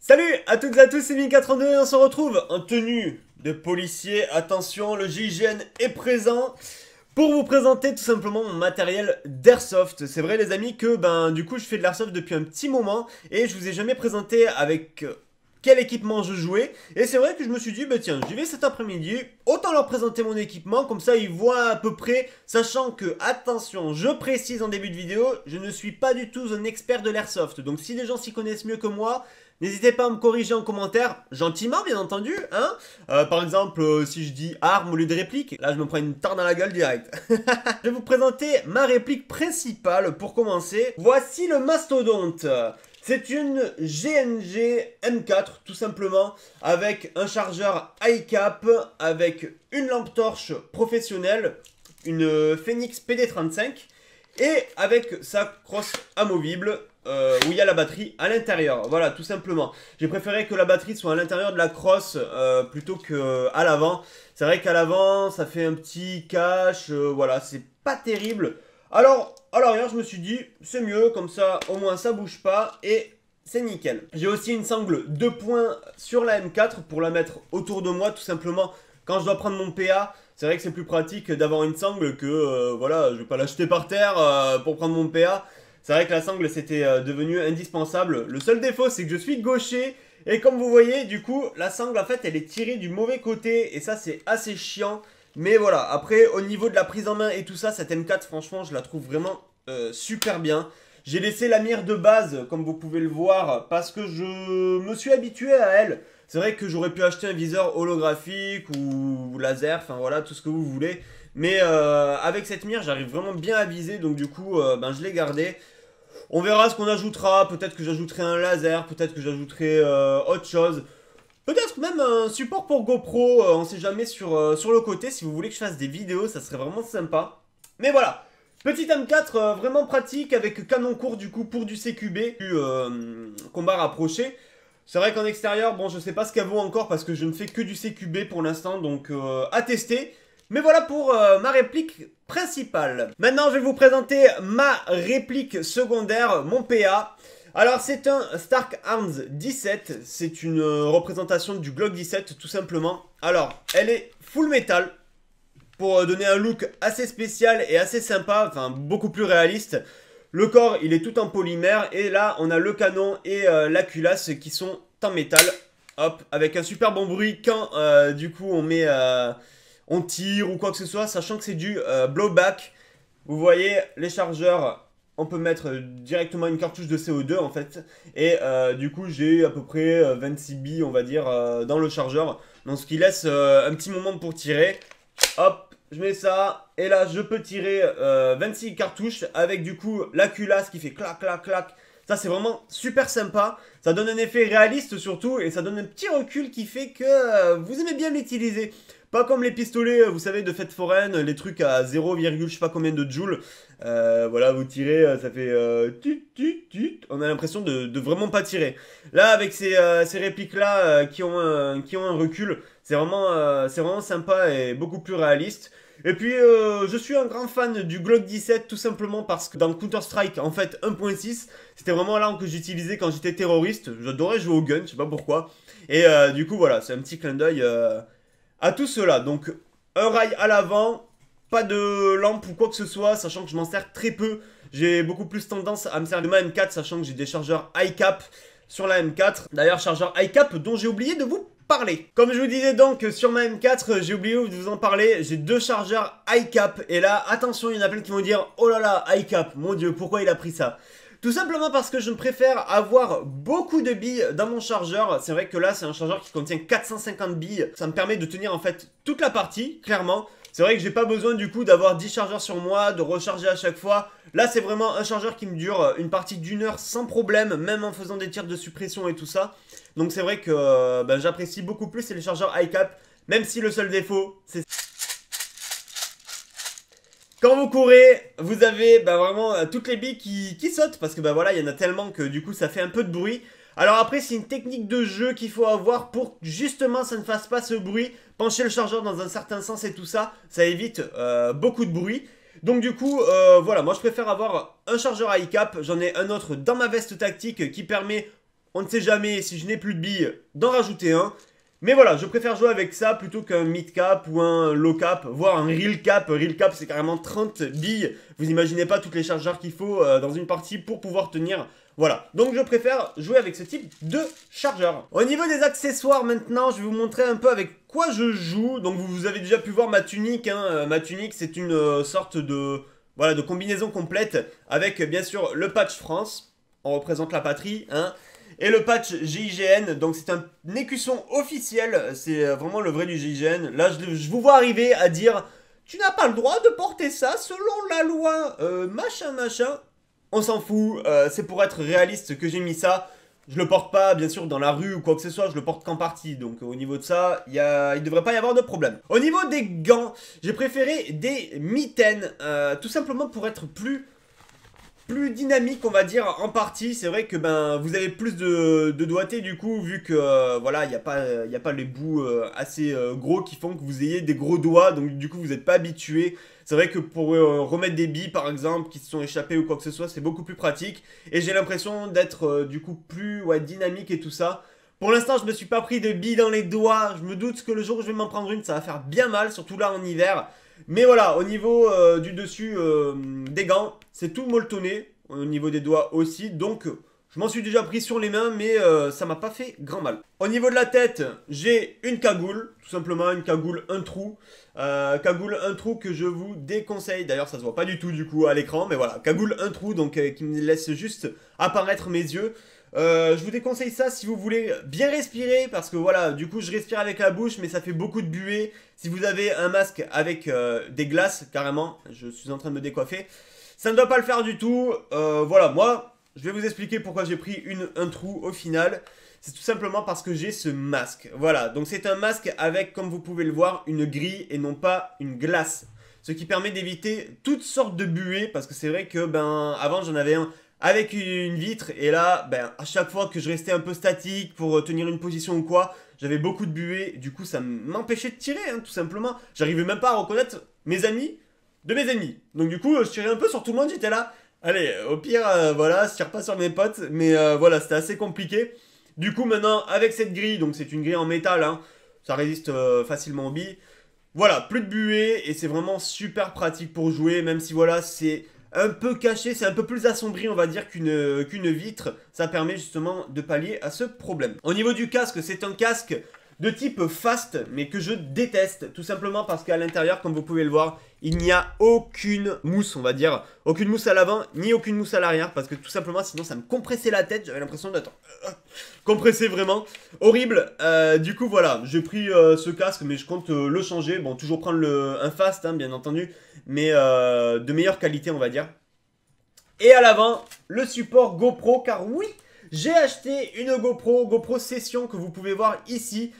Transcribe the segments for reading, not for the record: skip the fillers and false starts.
Salut à toutes et à tous, c'est Mine82 et on se retrouve en tenue de policier. Attention, le GIGN est présent pour vous présenter tout simplement mon matériel d'airsoft. C'est vrai les amis que du coup je fais de l'airsoft depuis un petit moment et je vous ai jamais présenté avec quel équipement je jouais. Et c'est vrai que je me suis dit, tiens, j'y vais cet après-midi, autant leur présenter mon équipement, comme ça ils voient à peu près, sachant que, attention, je précise en début de vidéo, je ne suis pas du tout un expert de l'airsoft. Donc si des gens s'y connaissent mieux que moi, n'hésitez pas à me corriger en commentaire, gentiment bien entendu, hein. Par exemple, si je dis arme au lieu de réplique, là je me prends une tarte dans la gueule direct. Je vais vous présenter ma réplique principale pour commencer. Voici le mastodonte. C'est une GNG M4 tout simplement, avec un chargeur high-cap, avec une lampe torche professionnelle, une Phoenix PD35 et avec sa crosse amovible où il y a la batterie à l'intérieur. Voilà, tout simplement. J'ai préféré que la batterie soit à l'intérieur de la crosse plutôt qu'à l'avant. C'est vrai qu'à l'avant, ça fait un petit cache, voilà, c'est pas terrible. Alors, à l'arrière, je me suis dit, c'est mieux, comme ça, au moins ça bouge pas et c'est nickel. J'ai aussi une sangle 2 points sur la M4 pour la mettre autour de moi, tout simplement, quand je dois prendre mon PA. C'est vrai que c'est plus pratique d'avoir une sangle que, voilà, je vais pas l'acheter par terre pour prendre mon PA. C'est vrai que la sangle, c'était devenu indispensable. Le seul défaut, c'est que je suis gaucher. Et comme vous voyez, du coup, la sangle, en fait, elle est tirée du mauvais côté. Et ça, c'est assez chiant. Mais voilà, après, au niveau de la prise en main et tout ça, cette M4, franchement, je la trouve vraiment super bien. J'ai laissé la mire de base, comme vous pouvez le voir, parce que je me suis habitué à elle. C'est vrai que j'aurais pu acheter un viseur holographique ou laser, enfin voilà, tout ce que vous voulez. Mais avec cette mire, j'arrive vraiment bien à viser, donc du coup, je l'ai gardé. On verra ce qu'on ajoutera, peut-être que j'ajouterai un laser, peut-être que j'ajouterai autre chose. Peut-être même un support pour GoPro, on sait jamais sur le côté, si vous voulez que je fasse des vidéos, ça serait vraiment sympa. Mais voilà, petite M4 vraiment pratique avec canon court du coup pour du CQB, du combat rapproché. C'est vrai qu'en extérieur, bon je sais pas ce qu'elle vaut encore parce que je ne fais que du CQB pour l'instant, donc à tester. Mais voilà pour ma réplique principale. Maintenant je vais vous présenter ma réplique secondaire, mon PA. Alors c'est un Stark Arms 17, c'est une représentation du Glock 17 tout simplement. Alors elle est full métal pour donner un look assez spécial et assez sympa, enfin beaucoup plus réaliste. Le corps il est tout en polymère et là on a le canon et la culasse qui sont en métal. Hop, avec un super bon bruit quand du coup on tire ou quoi que ce soit, sachant que c'est du blowback. Vous voyez les chargeurs. On peut mettre directement une cartouche de CO2 en fait. Et du coup j'ai à peu près 26 billes on va dire dans le chargeur. Donc ce qui laisse un petit moment pour tirer. Hop, je mets ça. Et là je peux tirer 26 cartouches avec du coup la culasse qui fait clac clac clac. Ça c'est vraiment super sympa. Ça donne un effet réaliste surtout. Et ça donne un petit recul qui fait que vous aimez bien l'utiliser. Pas comme les pistolets, vous savez, de fête foraine, les trucs à 0, je sais pas combien de joules. Voilà, vous tirez, ça fait tut, tut, tut. On a l'impression de vraiment pas tirer. Là, avec ces répliques-là qui ont un recul, c'est vraiment sympa et beaucoup plus réaliste. Et puis, je suis un grand fan du Glock 17 tout simplement parce que dans Counter-Strike, en fait, 1.6, c'était vraiment l'arme que j'utilisais quand j'étais terroriste. J'adorais jouer au gun, je sais pas pourquoi. Et du coup, voilà, c'est un petit clin d'œil à tout cela. Donc, un rail à l'avant, pas de lampe ou quoi que ce soit, sachant que je m'en sers très peu. J'ai beaucoup plus tendance à me servir de ma M4, sachant que j'ai des chargeurs high cap sur la M4. D'ailleurs, chargeur high cap dont j'ai oublié de vous parler. Comme je vous disais donc, sur ma M4, j'ai oublié de vous en parler, j'ai deux chargeurs high cap. Et là, attention, il y en a plein qui vont dire, oh là là, high cap, mon dieu, pourquoi il a pris ça ? Tout simplement parce que je préfère avoir beaucoup de billes dans mon chargeur. C'est vrai que là, c'est un chargeur qui contient 450 billes. Ça me permet de tenir en fait toute la partie, clairement. C'est vrai que j'ai pas besoin du coup d'avoir 10 chargeurs sur moi, de recharger à chaque fois. Là, c'est vraiment un chargeur qui me dure une partie d'1 heure sans problème, même en faisant des tirs de suppression et tout ça. Donc c'est vrai que j'apprécie beaucoup plus les chargeurs high cap, même si le seul défaut, c'est... Quand vous courez, vous avez vraiment toutes les billes qui sautent parce que voilà, il y en a tellement que du coup ça fait un peu de bruit. Alors après, c'est une technique de jeu qu'il faut avoir pour que justement ça ne fasse pas ce bruit. Pencher le chargeur dans un certain sens et tout ça, ça évite beaucoup de bruit. Donc du coup, voilà, moi je préfère avoir un chargeur high cap. J'en ai un autre dans ma veste tactique qui permet on ne sait jamais si je n'ai plus de billes d'en rajouter un. Mais voilà, je préfère jouer avec ça plutôt qu'un mid cap ou un low cap, voire un real cap. Real cap, c'est carrément 30 billes. Vous imaginez pas toutes les chargeurs qu'il faut dans une partie pour pouvoir tenir. Voilà, donc je préfère jouer avec ce type de chargeur. Au niveau des accessoires maintenant, je vais vous montrer un peu avec quoi je joue. Donc vous avez déjà pu voir ma tunique. Hein. Ma tunique, c'est une sorte de, voilà, de combinaison complète avec bien sûr le patch France. On représente la patrie, hein. Et le patch GIGN, donc c'est un écusson officiel, c'est vraiment le vrai du GIGN. Là, je vous vois arriver à dire, tu n'as pas le droit de porter ça selon la loi, machin. On s'en fout, c'est pour être réaliste que j'ai mis ça. Je le porte pas, bien sûr, dans la rue ou quoi que ce soit, je le porte qu'en partie. Donc au niveau de ça, il devrait pas y avoir de problème. Au niveau des gants, j'ai préféré des mitaines, tout simplement pour être plus dynamique, on va dire, en partie. C'est vrai que ben vous avez plus de doigté du coup, vu que voilà, il n'y a pas les bouts assez gros qui font que vous ayez des gros doigts, donc du coup vous n'êtes pas habitué. C'est vrai que pour remettre des billes par exemple qui se sont échappées ou quoi que ce soit, c'est beaucoup plus pratique. Et j'ai l'impression d'être du coup plus dynamique et tout ça. Pour l'instant, je me suis pas pris de billes dans les doigts. Je me doute que le jour où je vais m'en prendre une, ça va faire bien mal, surtout là en hiver. Mais voilà, au niveau du dessus des gants, c'est tout molletonné. Au niveau des doigts aussi. Donc, je m'en suis déjà pris sur les mains, mais ça m'a pas fait grand mal. Au niveau de la tête, j'ai une cagoule. Tout simplement, une cagoule, un trou. Cagoule, un trou que je vous déconseille. D'ailleurs, ça se voit pas du tout du coup à l'écran. Mais voilà, cagoule, un trou, donc qui me laisse juste apparaître mes yeux. Je vous déconseille ça si vous voulez bien respirer, parce que voilà, du coup je respire avec la bouche mais ça fait beaucoup de buée. Si vous avez un masque avec des glaces, carrément, je suis en train de me décoiffer, ça ne doit pas le faire du tout. Voilà, moi je vais vous expliquer pourquoi j'ai pris un trou au final. C'est tout simplement parce que j'ai ce masque. Voilà, donc c'est un masque avec, comme vous pouvez le voir, une grille et non pas une glace. Ce qui permet d'éviter toutes sortes de buées, parce que c'est vrai que ben avant j'en avais un avec une vitre, et là, ben, à chaque fois que je restais un peu statique pour tenir une position ou quoi, j'avais beaucoup de buée, du coup ça m'empêchait de tirer, hein, tout simplement. J'arrivais même pas à reconnaître mes amis de mes ennemis. Donc du coup, je tirais un peu sur tout le monde, j'étais là, allez, au pire, voilà, je tire pas sur mes potes, mais voilà, c'était assez compliqué. Du coup, maintenant, avec cette grille, donc c'est une grille en métal, hein, ça résiste facilement aux billes. Voilà, plus de buée, et c'est vraiment super pratique pour jouer, même si voilà, c'est un peu caché, c'est un peu plus assombri on va dire qu'une vitre. Ça permet justement de pallier à ce problème. Au niveau du casque, c'est un casque de type fast, mais que je déteste, tout simplement parce qu'à l'intérieur, comme vous pouvez le voir, il n'y a aucune mousse, on va dire, aucune mousse à l'avant, ni aucune mousse à l'arrière, parce que tout simplement, sinon ça me compressait la tête, j'avais l'impression d'être compressé vraiment, horrible. Du coup, voilà, j'ai pris ce casque, mais je compte le changer, bon, toujours prendre un fast, hein, bien entendu, mais de meilleure qualité, on va dire. Et à l'avant, le support GoPro, car oui, j'ai acheté une GoPro Session que vous pouvez voir ici.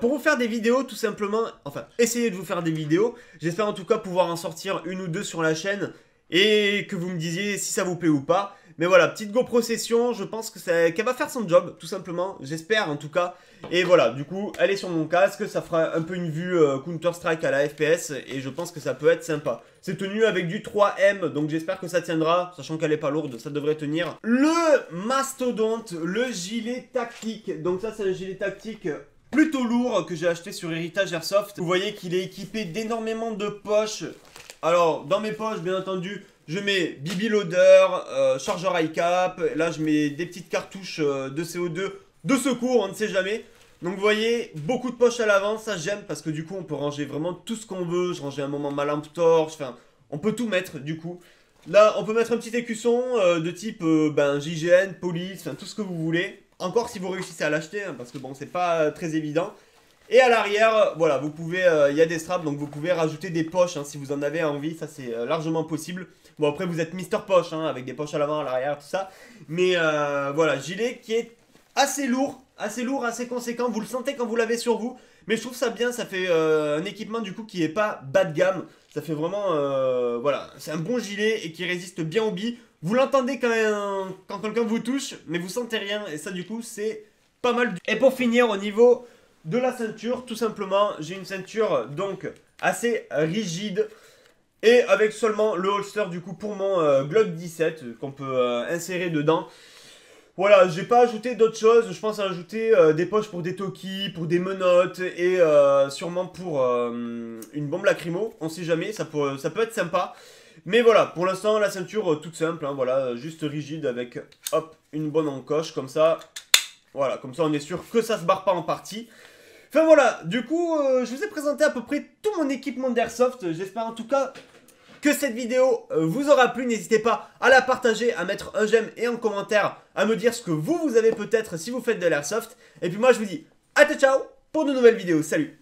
Pour vous faire des vidéos tout simplement, enfin essayer de vous faire des vidéos, j'espère en tout cas pouvoir en sortir une ou deux sur la chaîne et que vous me disiez si ça vous plaît ou pas. Mais voilà, petite GoPro Session, je pense qu'elle va faire son job tout simplement, j'espère en tout cas. Et voilà, du coup elle est sur mon casque, ça fera un peu une vue Counter Strike à la FPS et je pense que ça peut être sympa. C'est tenu avec du 3M, donc j'espère que ça tiendra, sachant qu'elle est pas lourde, ça devrait tenir. Le mastodonte, le gilet tactique, donc ça c'est un gilet tactique plutôt lourd que j'ai acheté sur Héritage Airsoft. Vous voyez qu'il est équipé d'énormément de poches. Alors, dans mes poches, bien entendu, je mets Bibi Loader, chargeur ICAP. Là, je mets des petites cartouches de CO2 de secours, on ne sait jamais. Donc, vous voyez, beaucoup de poches à l'avant, ça j'aime parce que du coup, on peut ranger vraiment tout ce qu'on veut. Je rangeais un moment ma lampe torche, enfin, on peut tout mettre du coup. Là, on peut mettre un petit écusson de type GIGN, police, enfin, tout ce que vous voulez. Encore si vous réussissez à l'acheter, hein, parce que bon, c'est pas très évident. Et à l'arrière, voilà, vous pouvez, il y a des straps, donc vous pouvez rajouter des poches hein, si vous en avez envie, ça c'est largement possible. Bon, après vous êtes Mister Poche, hein, avec des poches à l'avant, à l'arrière, tout ça. Mais voilà, gilet qui est assez lourd, assez conséquent, vous le sentez quand vous l'avez sur vous. Mais je trouve ça bien, ça fait un équipement du coup qui est pas bas de gamme. Ça fait vraiment, voilà, c'est un bon gilet et qui résiste bien aux billes. Vous l'entendez quand quelqu'un vous touche, mais vous sentez rien. Et ça, du coup, c'est pas mal. Et pour finir, au niveau de la ceinture, tout simplement, j'ai une ceinture donc assez rigide. Et avec seulement le holster, du coup, pour mon Glock 17 qu'on peut insérer dedans. Voilà, j'ai pas ajouté d'autres choses, je pense à ajouter des poches pour des Toki, pour des menottes et sûrement pour une bombe lacrymo, on sait jamais, ça peut être sympa. Mais voilà, pour l'instant la ceinture toute simple, hein, voilà, juste rigide avec hop, une bonne encoche comme ça. Voilà, comme ça on est sûr que ça se barre pas en partie. Enfin voilà, du coup je vous ai présenté à peu près tout mon équipement d'Airsoft, j'espère en tout cas que cette vidéo vous aura plu. N'hésitez pas à la partager, à mettre un j'aime et en commentaire à me dire ce que vous avez peut-être si vous faites de l'airsoft. Et puis moi je vous dis à ciao pour de nouvelles vidéos, salut.